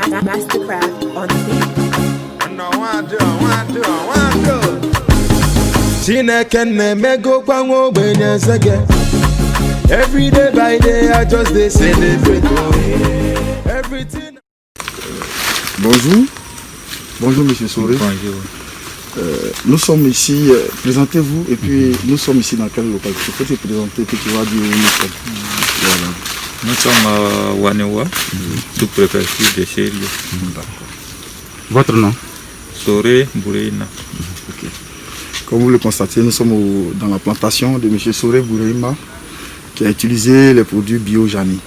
Mastercraft on the beat. Every day by day, I just dey celebrate. Everything. Bonjour. Bonjour, monsieur Soré. Bonjour. Nous sommes ici, présentez-vous, et puis nous sommes ici dans quelle localité? Tu peux te présenter, puis tu vas dire où nous sommes. Voilà. Nous sommes à Wanewa, sous-préfecture de Chérie. Votre nom? Soré Boureina. Okay. Comme vous le constatez, nous sommes dans la plantation de monsieur Soré Boureima, qui a utilisé les produits Biojani.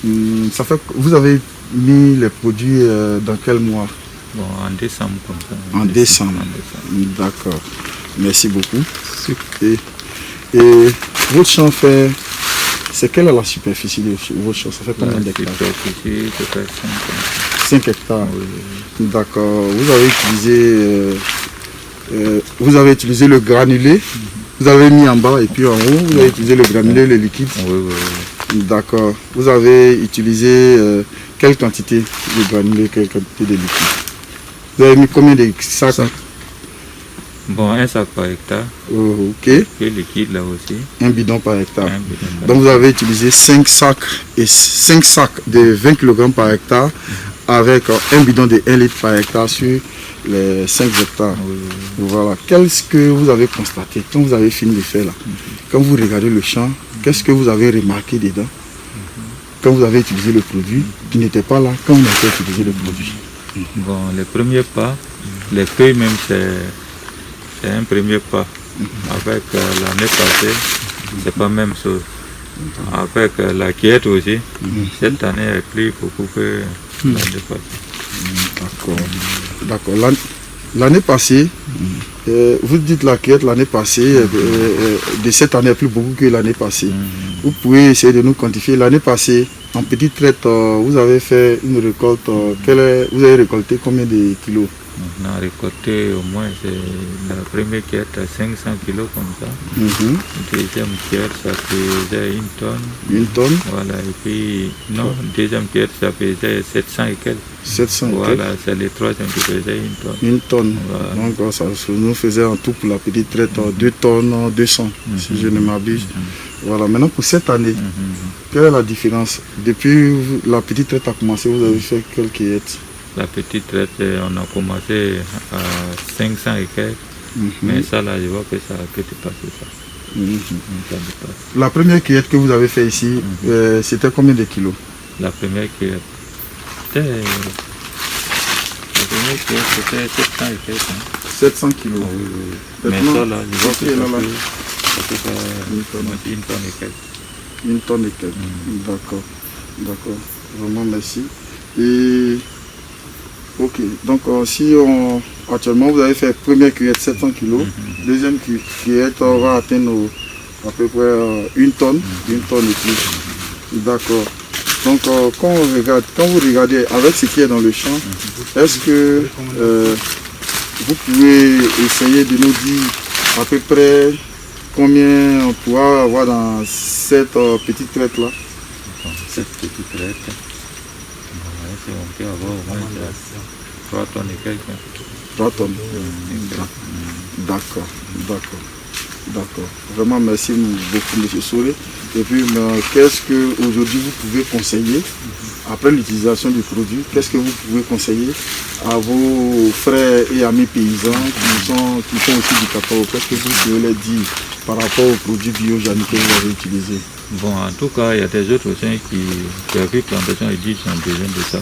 Vous avez mis les produits dans quel mois? Bon, en décembre comme ça. En décembre. D'accord. Merci beaucoup. Et votre champ fait... C'est quelle est la superficie de votre champ? Ça fait combien d'hectares? La superficie, ça fait 5 hectares. Oui. D'accord. Vous avez utilisé le granulé. Vous avez mis en bas et puis en haut, vous avez utilisé le granulé, le liquide. Oui. D'accord. Vous avez utilisé quelle quantité de granulé, quelle quantité de liquide? Vous avez mis combien de sacs? Bon, un sac par hectare. Ok. Et liquide là aussi. Un bidon par hectare. Un bidon par Donc vous avez utilisé 5 sacs de 20 kg par hectare avec un bidon de 1 litre par hectare sur les 5 hectares. Oui. Voilà. Qu'est-ce que vous avez constaté quand vous avez fini de faire là? Quand vous regardez le champ, qu'est-ce que vous avez remarqué dedans? Quand vous avez utilisé le produit qui n'était pas là quand vous avez utilisé le produit? Bon, le premier pas, les feuilles même, c'est un premier pas. Avec l'année passée, c'est pas la même chose. Avec la cueillette aussi, cette année est plus beaucoup que l'année passée. D'accord. L'année passée, vous dites la cueillette l'année passée, de cette année est plus beaucoup que l'année passée. Vous pouvez essayer de nous quantifier. L'année passée, en petite traite, vous avez fait une récolte, vous avez récolté combien de kilos? On a récolté au moins, la première cueillette à 500 kilos comme ça. La deuxième cueillette, ça faisait 1 tonne. 1 tonne? Voilà, et puis, non, deuxième cueillette, ça faisait 700 et quelques. 700 et quelques? Voilà, c'est le troisième qui faisait 1 tonne. 1 tonne. Voilà. Donc ça nous faisait en tout pour la petite traite 2 tonnes 200, si je ne m'abuse. Voilà, maintenant pour cette année, quelle est la différence? Depuis la petite traite a commencé, vous avez fait quelle cueillette? La petite traite, on a commencé à 500 et quelques, mais ça là, je vois que ça peut dépasser ça. Ça dépasse. La première cueillette que vous avez fait ici, c'était combien de kilos? La première cueillette, c'était 700 et quelques. 700 kilos. Mais ça là, je vois que ça peut faire 1 tonne et quelques. 1 tonne et quelques. D'accord. Vraiment merci. Et ok, donc actuellement vous avez fait première cueillette 700 kg, deuxième cueillette va atteindre à peu près 1 tonne, 1 tonne et plus. D'accord. Donc quand vous regardez avec ce qui est dans le champ, est-ce que vous pouvez essayer de nous dire à peu près combien on pourra avoir dans cette petite traite là? Cette petite traite, on peut avoir au moins 3 tonnes et quelques. 3 tonnes. D'accord. Vraiment merci beaucoup monsieur Soré. Et puis qu'est-ce que aujourd'hui vous pouvez conseiller après l'utilisation du produit? Qu'est-ce que vous pouvez conseiller à vos frères et amis paysans qui font aussi du cacao? Qu'est-ce que vous pouvez leur dire par rapport aux produits Biojani que vous avez utilisés? Bon, en tout cas, il y a des autres aussi qui ont vu plantation et disent qu'ils ont besoin de ça.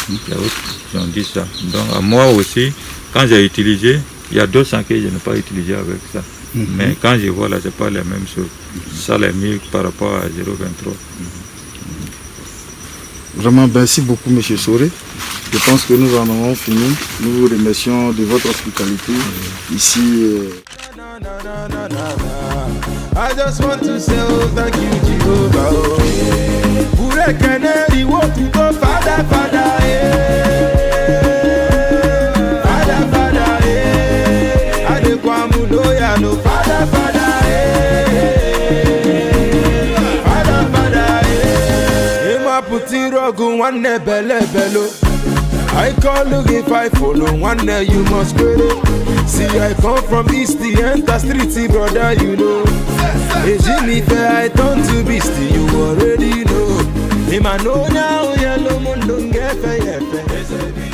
Il y a d'autres qui ont dit ça. Donc, à moi aussi, quand j'ai utilisé, il y a 200 que je n'ai pas utilisé avec ça. Mais quand je vois là, ce n'est pas la même chose. Ça l'est mieux par rapport à 0,23. Vraiment, merci beaucoup, M. Soré. Je pense que nous en avons fini. Nous vous remercions de votre hospitalité ici. I just want to say thank you, Jehovah. Father, Father, rogu one belle bello. I call look if I follow one day you must quit it. See I come from East, the enter street, brother, you know. Hey Jimmy Fair, I turn to beast, you already know. Him I know now, yellow moon don't get fair.